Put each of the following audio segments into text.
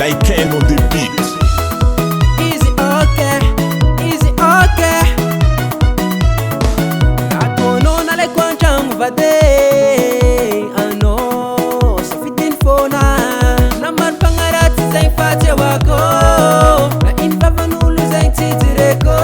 I can on the beat. Easy okay, easy okay. Katono na le kwanchang vade. Ano, sa fitin fona. Naman pangarat sa infate wako. Na inbavanulu sa Titre ko.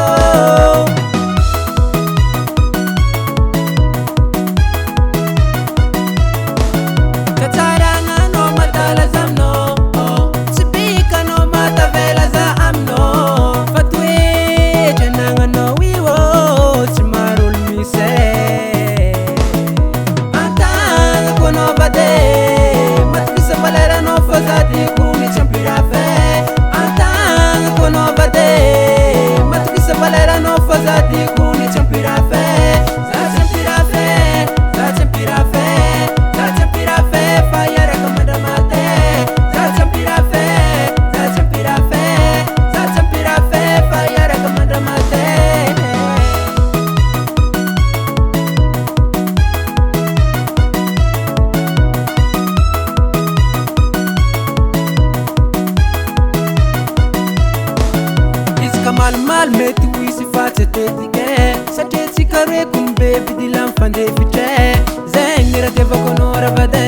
Mal metu isi fate tetike sa teti kare kumbe bidilam fande fitre zengira deva konora vade